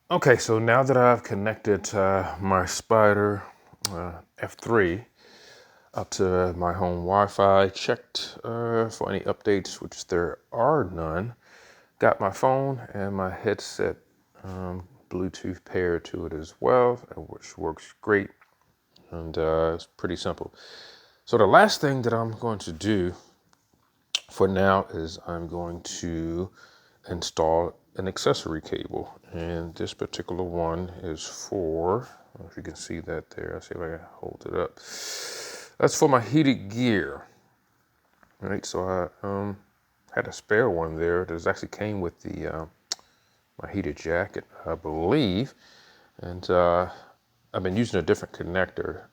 Okay, so now that I've connected my Spyder F3 up to my home Wi-Fi, checked for any updates, which there are none. Got my phone and my headset Bluetooth paired to it as well, which works great, and it's pretty simple. So the last thing that I'm going to do for now is I'm going to install an accessory cable, and this particular one is for, I don't know if you can see that there. I'll see if I can hold it up. That's for my heated gear. All right, so I had a spare one there that actually came with the my heated jacket, I believe, and I've been using a different connector,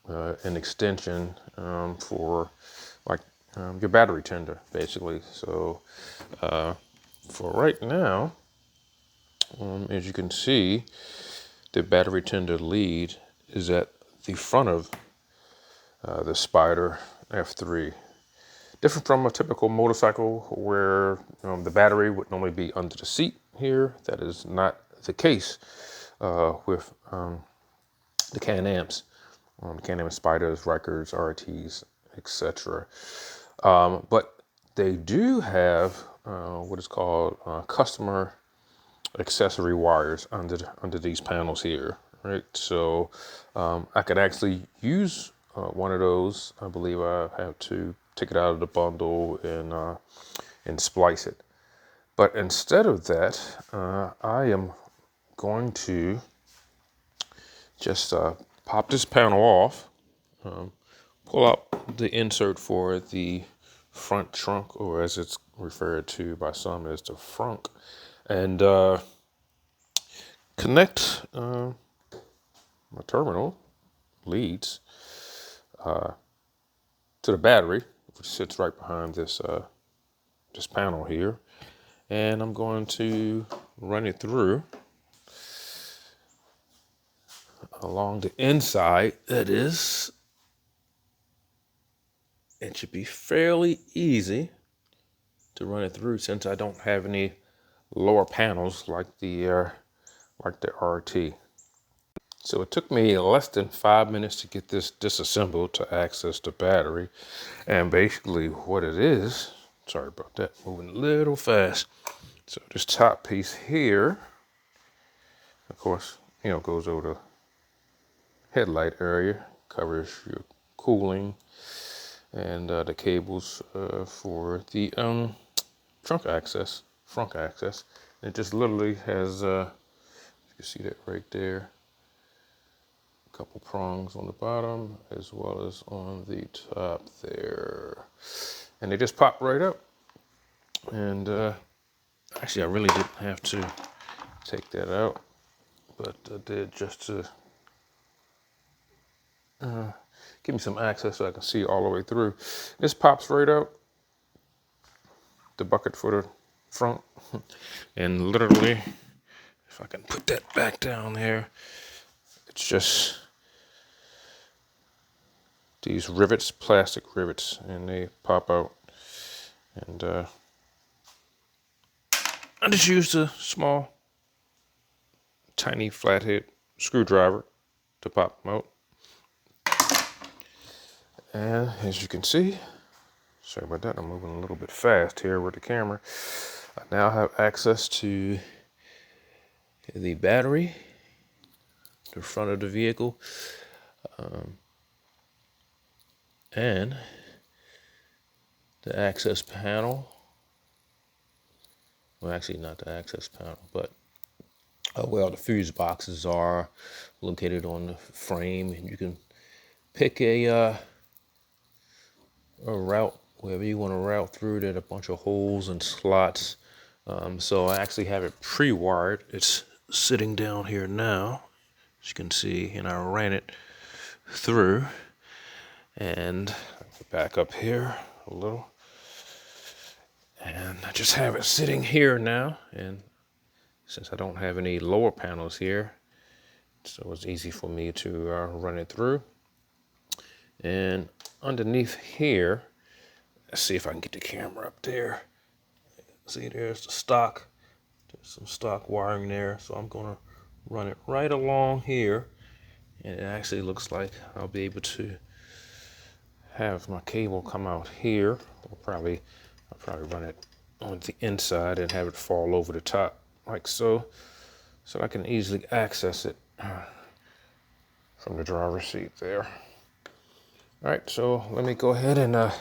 an extension for like your battery tender, basically. So for right now, as you can see, the battery tender lead is at the front of the Spyder F3. Different from a typical motorcycle where the battery would normally be under the seat here. That is not the case with the Can Am's, Can Am Spyders, Rikers, RTs, etc. But they do have what is called customer accessory wires under these panels here, right? So I could actually use one of those. I believe I have to take it out of the bundle and splice it. But instead of that, I am going to just pop this panel off, pull out the insert for the front trunk, or as it's referred to by some as the frunk, and connect my terminal leads to the battery, which sits right behind this this panel here, and I'm going to run it through along the inside. That is, it should be fairly easy to run it through since I don't have any lower panels like the RT. So it took me less than 5 minutes to get this disassembled to access the battery. And basically what it is, sorry about that, moving a little fast. So this top piece here, of course, goes over the headlight area, covers your cooling and the cables for the front access. And it just literally has, you can see that right there, couple prongs on the bottom as well as on the top there, and they just pop right up. And actually I really didn't have to take that out, but I did just to give me some access so I can see all the way through. This pops right out, the bucket for the front, and literally, if I can put that back down there, it's just these rivets, plastic rivets, and they pop out. And I just used a small, tiny flathead screwdriver to pop them out. And as you can see, sorry about that, I'm moving a little bit fast here with the camera. I now have access to the battery, the front of the vehicle, and the access panel. Well, actually not the access panel, but where the fuse boxes are located on the frame, and you can pick a route wherever you want to route through. There are a bunch of holes and slots. So I actually have it pre-wired. It's sitting down here now, as you can see, and I ran it through. And back up here a little, and I just have it sitting here now. And since I don't have any lower panels here, so it's easy for me to run it through. And underneath here, let's see if I can get the camera up there. See, there's the stock There's some stock wiring there, so I'm gonna run it right along here, and it actually looks like I'll be able to have my cable come out here. I'll probably run it on the inside and have it fall over the top like so, so I can easily access it from the driver's seat there. All right, so let me go ahead and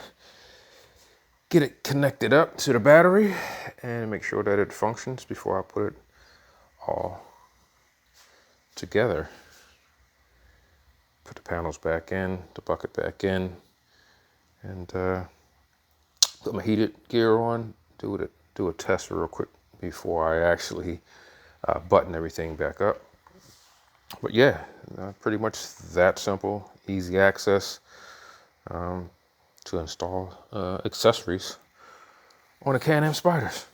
get it connected up to the battery and make sure that it functions before I put it all together. Put the panels back in, the bucket back in, and put my heated gear on, do a test real quick before I actually button everything back up. But yeah, pretty much that simple, easy access to install accessories on a Can Am Spyders.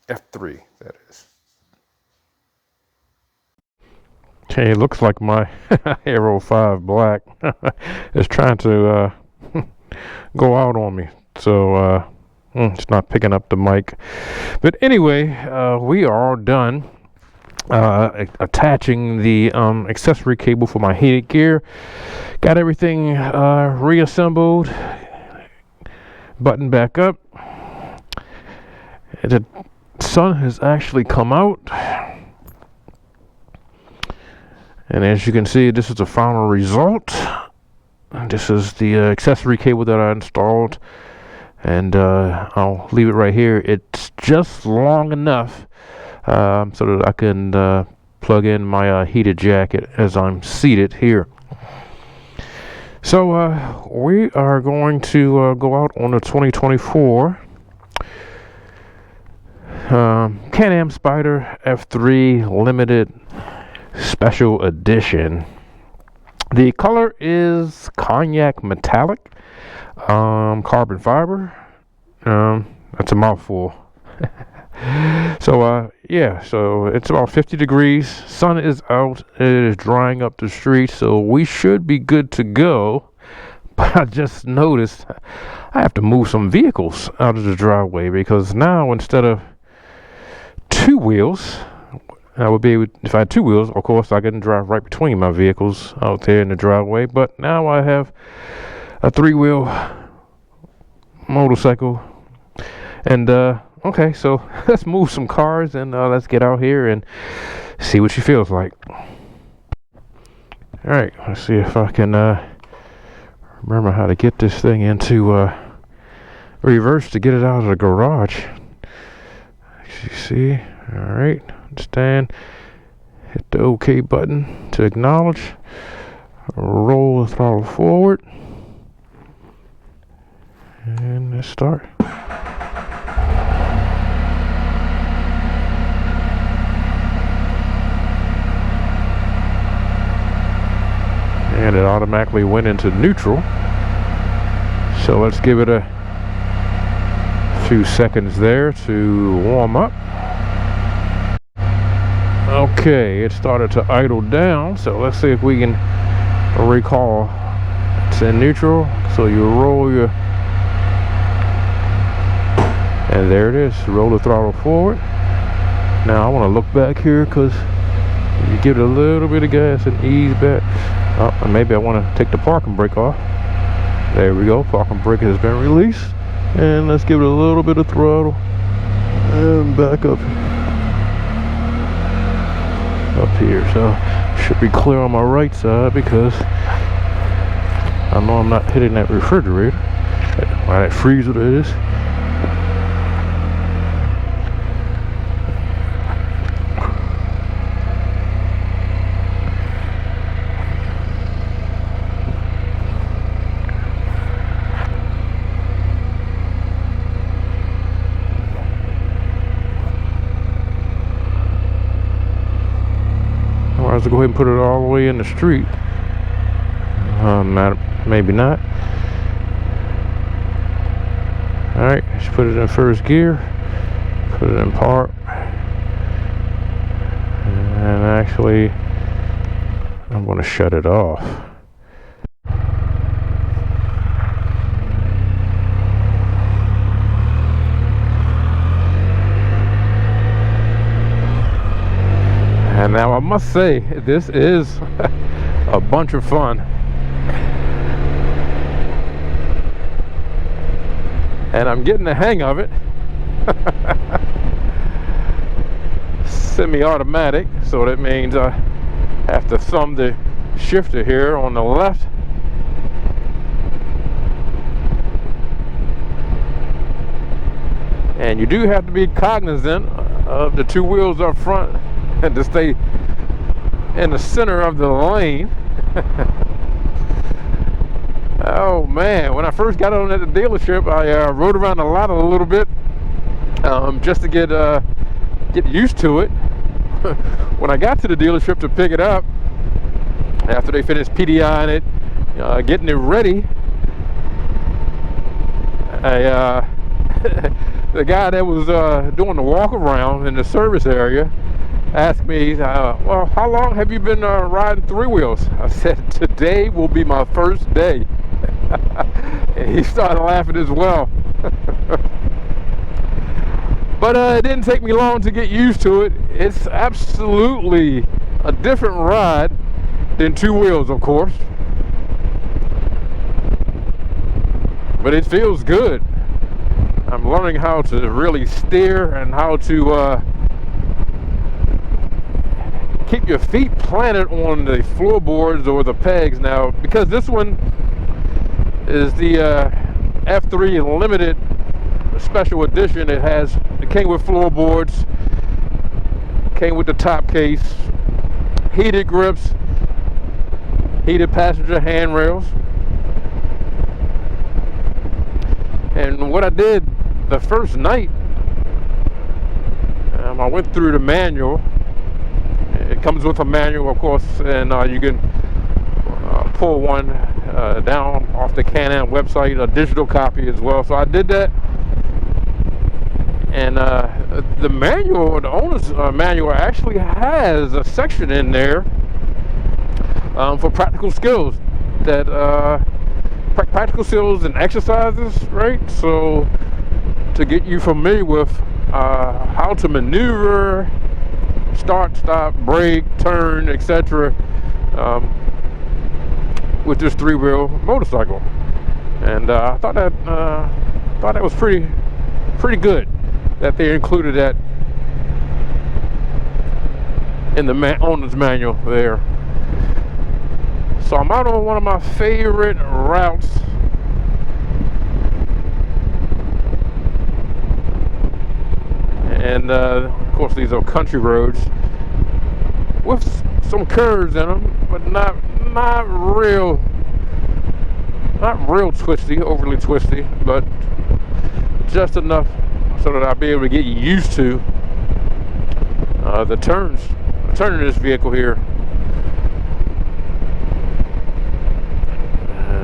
F3, that is. Okay, it looks like my Aero 5 Black is trying to go out on me. So it's not picking up the mic. But anyway, we are done attaching the accessory cable for my heated gear. Got everything reassembled, buttoned back up. The sun has actually come out. And as you can see, this is the final result. This is the accessory cable that I installed. And I'll leave it right here. It's just long enough so that I can plug in my heated jacket as I'm seated here. So we are going to go out on the 2024 Can Am Spyder F3 Limited Special Edition. The color is cognac metallic, carbon fiber. That's a mouthful. So yeah, so it's about 50 degrees. Sun is out. It is drying up the street, so we should be good to go. But I just noticed I have to move some vehicles out of the driveway, because now instead of two wheels, I would be able, if I had two wheels, of course I can drive right between my vehicles out there in the driveway. But now I have a 3-wheel motorcycle. And okay, so let's move some cars and let's get out here and see what she feels like. All right, let's see if I can remember how to get this thing into reverse to get it out of the garage. You see, all right, stand, hit the OK button to acknowledge, roll the throttle forward, and let's start. And it automatically went into neutral. So let's give it a few seconds there to warm up. Okay, it started to idle down. So let's see if we can recall. It's in neutral. So you roll your, and there it is. Roll the throttle forward. Now I want to look back here, because you give it a little bit of gas and ease back. Oh, maybe I want to take the parking brake off. There we go. Parking brake has been released. And let's give it a little bit of throttle. And back up here. So should be clear on my right side, because I know I'm not hitting that refrigerator. Or that freezer, that is. To go ahead and put it all the way in the street. Maybe not. Alright, let's put it in first gear, put it in park, and actually I'm going to shut it off. And now I must say, this is a bunch of fun. And I'm getting the hang of it. Semi-automatic, so that means I have to thumb the shifter here on the left. And you do have to be cognizant of the two wheels up front and to stay in the center of the lane. Oh man, when I first got on at the dealership, I rode around the lot a little bit just to get used to it. When I got to the dealership to pick it up, after they finished PDIing it, getting it ready, the guy that was doing the walk around in the service area asked me, well, how long have you been riding three wheels? I said, today will be my first day. And he started laughing as well. But it didn't take me long to get used to it. It's absolutely a different ride than two wheels, of course. But it feels good. I'm learning how to really steer and how to keep your feet planted on the floorboards or the pegs now, because this one is the F3 Limited Special Edition. It came with floorboards, came with the top case, heated grips, heated passenger handrails. And what I did the first night, I went through the manual. It comes with a manual, of course, and you can pull one down off the Can Am website, a digital copy as well. So I did that, and the manual, the owner's manual, actually has a section in there for practical skills, that practical skills and exercises, right? So to get you familiar with how to maneuver, start, stop, brake, turn, etc. With this three-wheel motorcycle. And I thought that was pretty good that they included that in the owner's manual there. So I'm out on one of my favorite routes. And of course, these are country roads with some curves in them, but not real twisty, overly twisty, but just enough so that I'll be able to get used to the turns. Turning this vehicle here.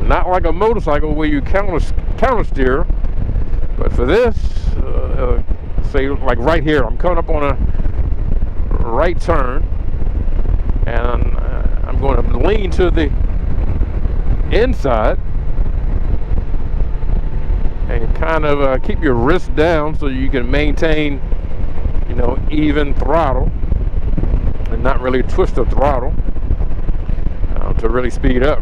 Not like a motorcycle where you counter steer, but for this, say like right here, I'm coming up on a right turn, and I'm going to lean to the inside and kind of keep your wrist down so you can maintain, even throttle and not really twist the throttle to really speed up.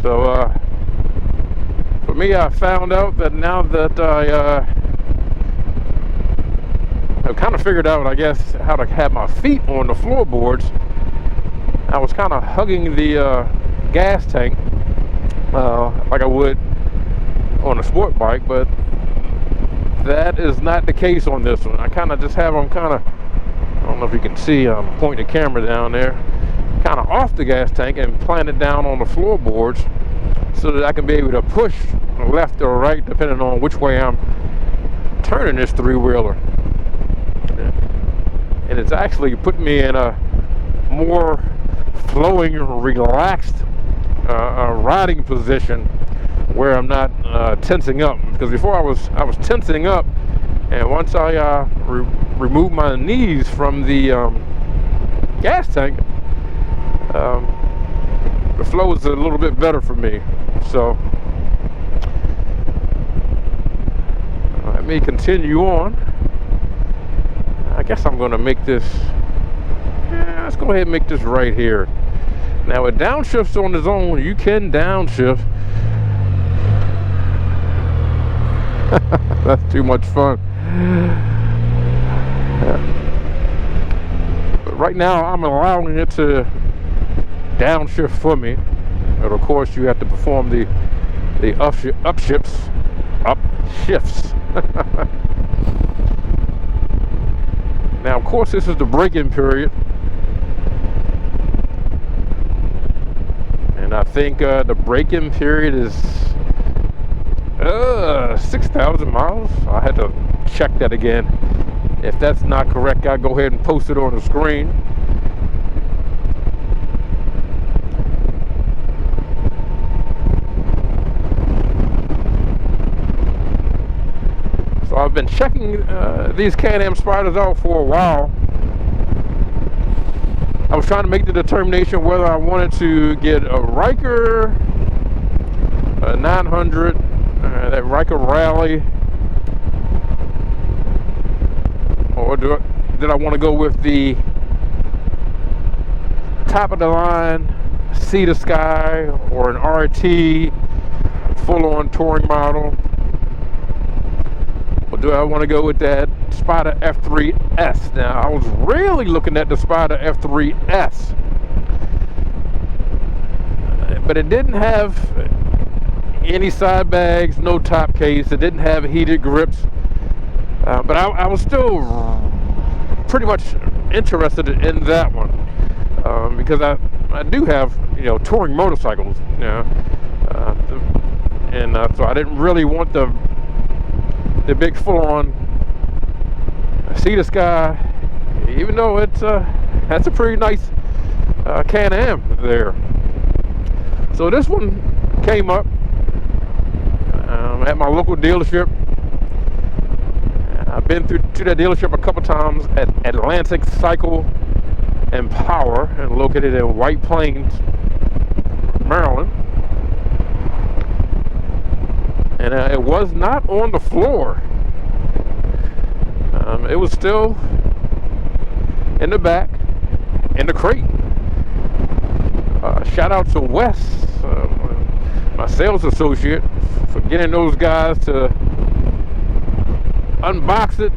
So for me, I found out that now that I've kind of figured out, I guess, how to have my feet on the floorboards, I was kind of hugging the gas tank like I would on a sport bike, but that is not the case on this one. I kind of just have them I don't know if you can see, I'm pointing the camera down there, kind of off the gas tank and plant it down on the floorboards so that I can be able to push left or right depending on which way I'm turning this three-wheeler. And it's actually put me in a more flowing, relaxed riding position where I'm not tensing up, because before I was tensing up, and once I removed my knees from the gas tank, the flow is a little bit better for me. So let me continue on. I guess I'm going to make this, let's go ahead and make this right here. Now with downshifts on its own, you can downshift. That's too much fun. But right now I'm allowing it to downshift for me. But of course you have to perform the upshifts. Now of course this is the braking period. And I think the braking period is 6,000 miles. I had to check that again. If that's not correct, I'll go ahead and post it on the screen. So I've been checking these Can Am Spyders out for a while. I was trying to make the determination whether I wanted to get a Riker, a 900, that Riker Rally, or did I want to go with the top of the line Sea to Sky or an RT full-on touring model, or do I want to go with that Spyder F3S? Now I was really looking at the Spyder F3S, but it didn't have any side bags, no top case. It didn't have heated grips, but I was still pretty much interested in that one because I do have, you know, touring motorcycles, you know, and so I didn't really want the big full-on Sea to Sky, even though it's that's a pretty nice Can Am there. So this one came up at my local dealership. I've been to that dealership a couple times at Atlantic Cycle and Power, and located in White Plains, Maryland. And it was not on the floor. It was still in the back, in the crate. Shout out to Wes, my sales associate, for getting those guys to unbox it,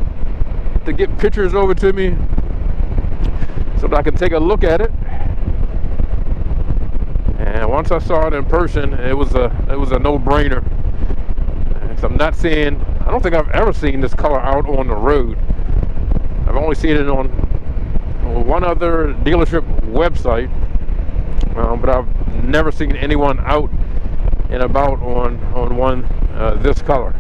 to get pictures over to me so that I can take a look at it. And once I saw it in person, it was a no-brainer. I'm not seeing, I don't think I've ever seen this color out on the road. I've only seen it on one other dealership website, but I've never seen anyone out and about on one this color.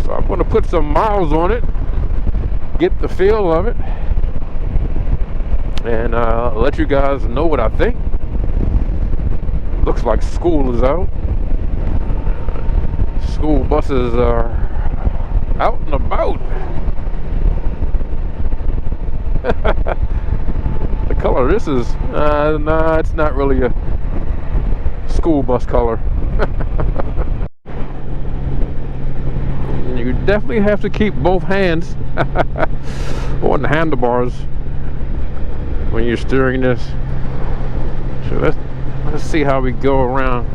So I'm going to put some miles on it, get the feel of it, and let you guys know what I think. Looks like school is out. School buses are out and about. The color this is, nah, it's not really a school bus color. You definitely have to keep both hands on the handlebars when you're steering this. So let's see how we go around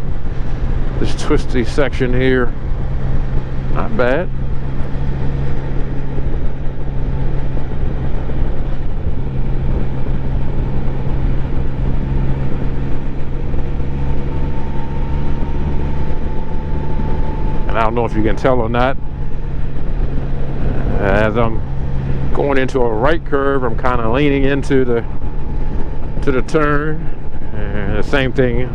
this twisty section here. Not bad. And I don't know if you can tell or not, as I'm going into a right curve, I'm kind of leaning into the turn, and the same thing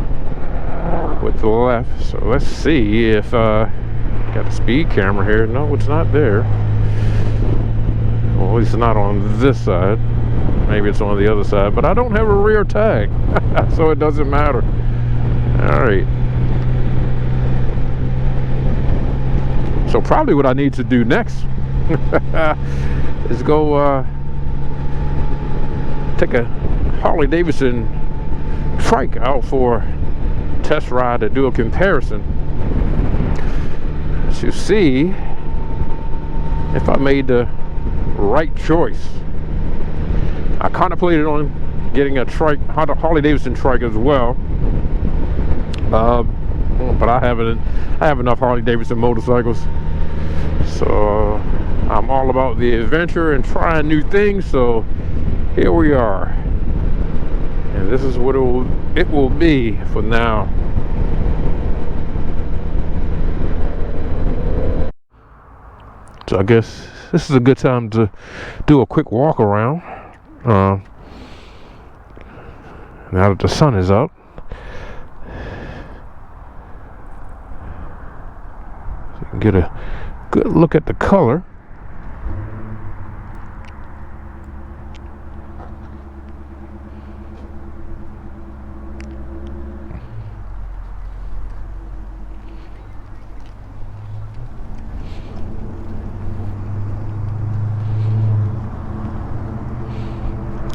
with the left. So let's see if got a speed camera here. No, it's not there. Well, at least not on this side. Maybe it's on the other side, but I don't have a rear tag, so it doesn't matter. All right. So probably what I need to do next is go take a Harley Davidson trike out for test ride to do a comparison to see if I made the right choice. I contemplated on getting a trike, Harley Davidson trike as well. But I have enough Harley Davidson motorcycles. So I'm all about the adventure and trying new things. So here we are. And this is what it will be for now. So I guess this is a good time to do a quick walk around. Now that the sun is up. So you can get a good look at the color.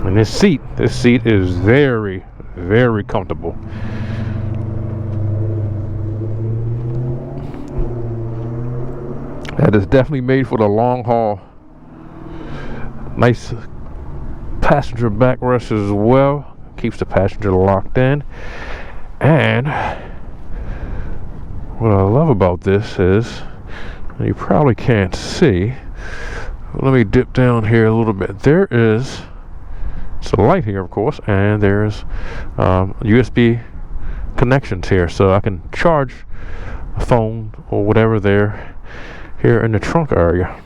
And this seat is very, very comfortable. That is definitely made for the long haul. Nice passenger backrest as well. Keeps the passenger locked in. And what I love about this is, you probably can't see. Let me dip down here a little bit. There is a light here, of course, and there's USB connections here, so I can charge a phone or whatever there here in the trunk area.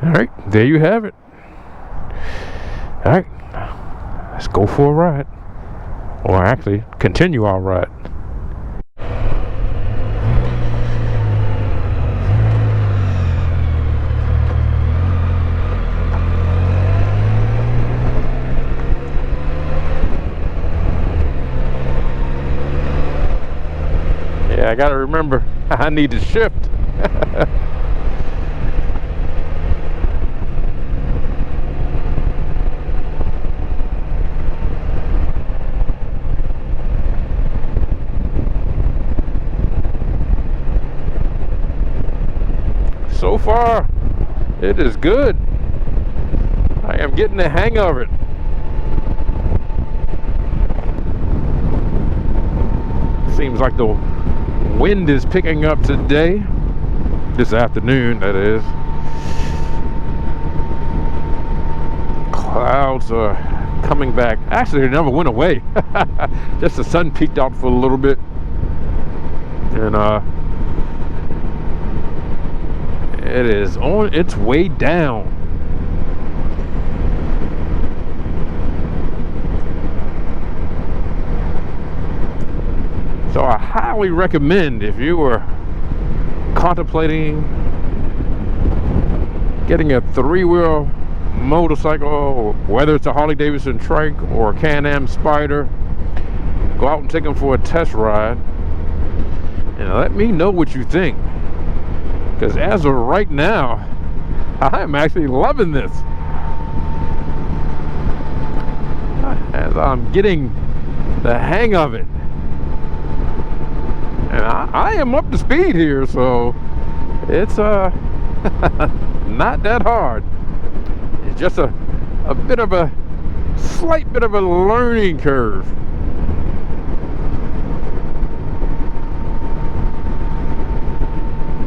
All right, there you have it. All right, let's go for a ride, or actually continue our ride. Yeah, I gotta remember, I need to shift. So far, it is good. I am getting the hang of it. Seems like the wind is picking up today. This afternoon, that is. Clouds are coming back. Actually, they never went away. Just the sun peeked out for a little bit. And it is on its way down. So I highly recommend, if you were contemplating getting a three-wheel motorcycle, whether it's a Harley Davidson trike or a Can Am Spyder, go out and take them for a test ride and let me know what you think. Because as of right now, I'm actually loving this. As I'm getting the hang of it. And I am up to speed here, so it's not that hard. It's just a bit of a slight bit of a learning curve.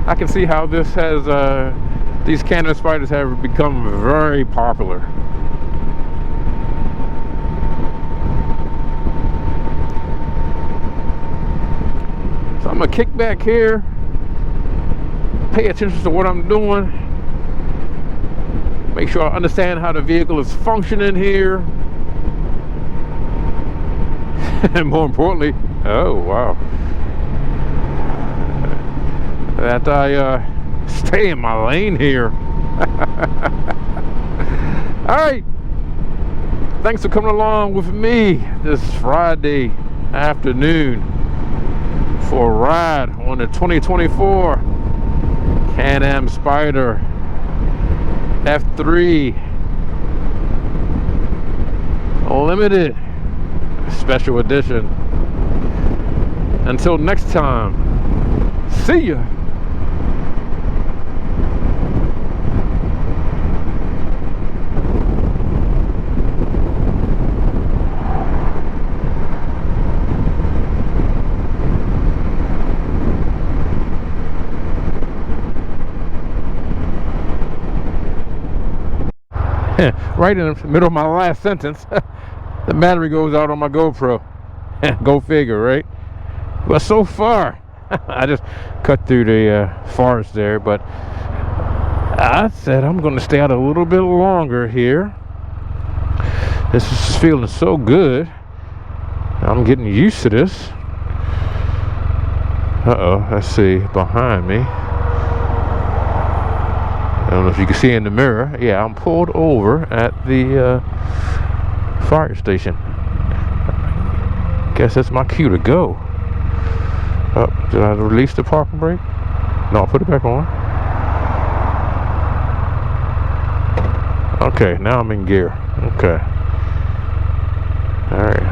I can see how this has these Can Am Spyders have become very popular. So I'm gonna kick back here, pay attention to what I'm doing, make sure I understand how the vehicle is functioning here, and more importantly, oh wow, that I stay in my lane here. Alright, thanks for coming along with me this Friday afternoon for a ride on the 2024 Can Can Am Spyder F3 limited special edition. Until next time, see ya. Right in the middle of my last sentence, the battery goes out on my GoPro. Go figure, right? But so far, I just cut through the forest there, but I said I'm going to stay out a little bit longer here. This is feeling so good. I'm getting used to this. Uh-oh, let's see, behind me. I don't know if you can see in the mirror. Yeah, I'm pulled over at the fire station. Guess that's my cue to go. Oh, did I release the parking brake? No, I'll put it back on. Okay, now I'm in gear. Okay. Alright.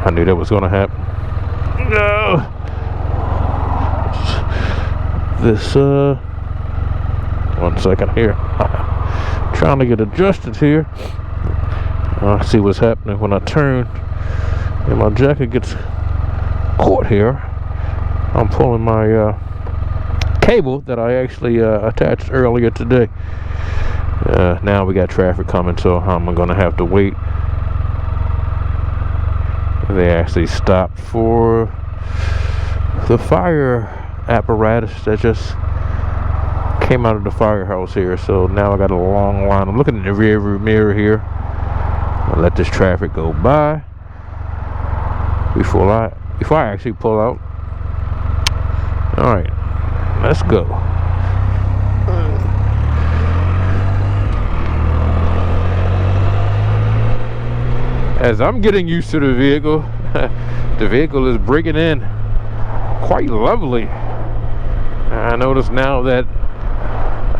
I knew that was going to happen. No! This, 1 second here. Trying to get adjusted here. See what's happening when I turn and my jacket gets caught here. I'm pulling my cable that I actually attached earlier today. Now we got traffic coming, so I'm gonna have to wait. They actually stopped for the fire apparatus that just came out of the firehouse here, so now I got a long line. I'm looking in the rear view mirror here. I'll let this traffic go by before I actually pull out. All right, let's go. As I'm getting used to the vehicle is breaking in quite lovely. I notice now that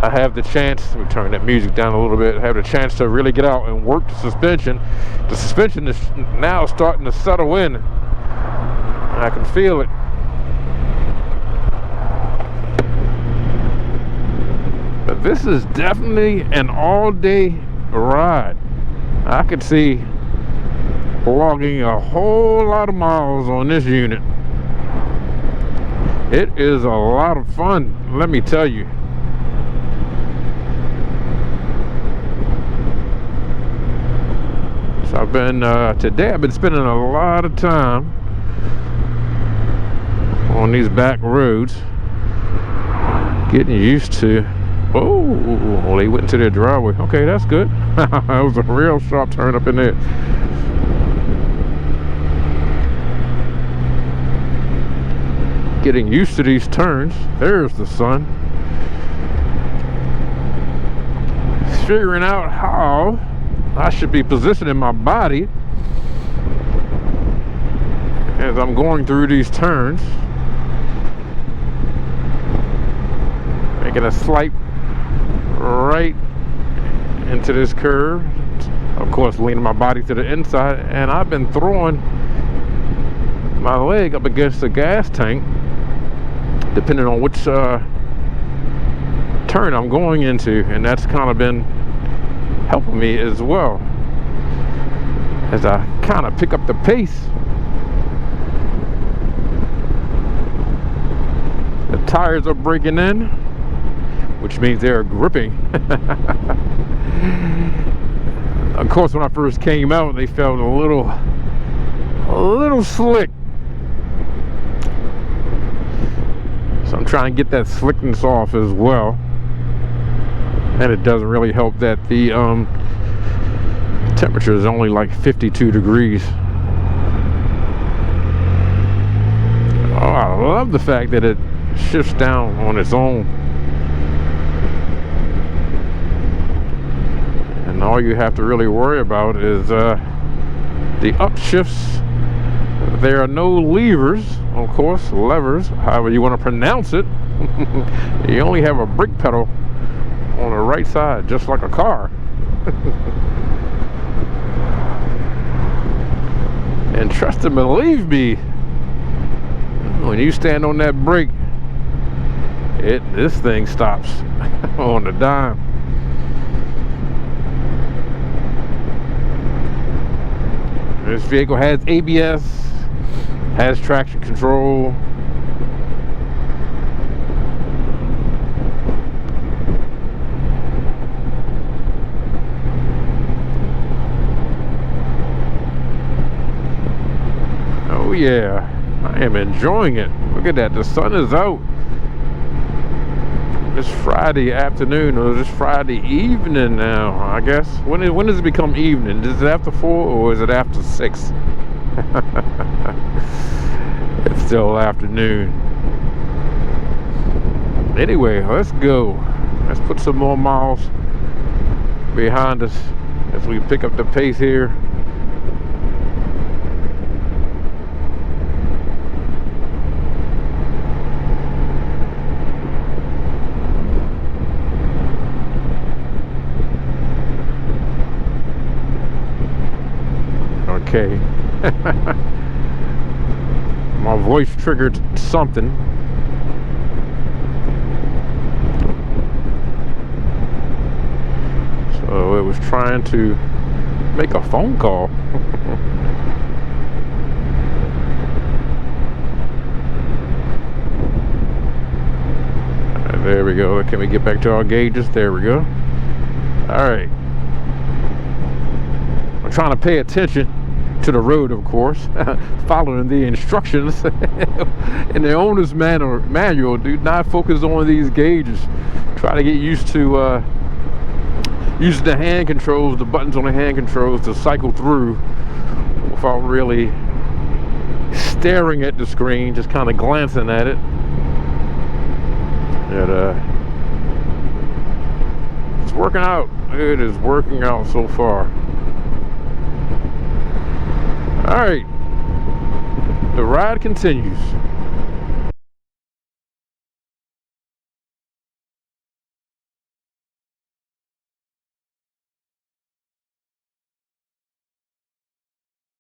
I have the chance, let me turn that music down a little bit, I have the chance to really get out and work the suspension. The suspension is now starting to settle in. I can feel it. But this is definitely an all-day ride. I could see logging a whole lot of miles on this unit. It is a lot of fun, let me tell you. So I've been today I've been spending a lot of time on these back roads, getting used to. Oh, they went into their driveway. Okay, that's good. That was a real sharp turn up in there. Getting used to these turns. There's the sun. Figuring out how I should be positioning my body as I'm going through these turns. Making a slight right into this curve. Of course, leaning my body to the inside, and I've been throwing my leg up against the gas tank, depending on which turn I'm going into, and that's kind of been helping me as well as I kind of pick up the pace. The tires are breaking in, which means they're gripping. Of course, when I first came out, they felt a little slick. So I'm trying to get that slickness off as well. And it doesn't really help that the temperature is only like 52 degrees. Oh, I love the fact that it shifts down on its own. And all you have to really worry about is the upshifts There are no levers, of course, levers, however you want to pronounce it. You only have a brake pedal on the right side, just like a car. And trust and believe me, when you stand on that brake, this thing stops on the dime. This vehicle has ABS, has traction control. Oh yeah, I am enjoying it. Look at that, the sun is out. It's Friday afternoon, or it's Friday evening now, I guess. When does it become evening? Is it after 4 or is it after 6? It's still afternoon. Anyway, let's go. Let's put some more miles behind us as we pick up the pace here. Okay. My voice triggered something. So it was trying to make a phone call. There we go. Can we get back to our gauges? There we go. All right. I'm trying to pay attention to the road, of course, following the instructions in the owner's manual. Do not focus on these gauges. Try to get used to using the hand controls, the buttons on the hand controls, to cycle through without really staring at the screen, just kind of glancing at it. It's working out. It is working out so far. All right, the ride continues.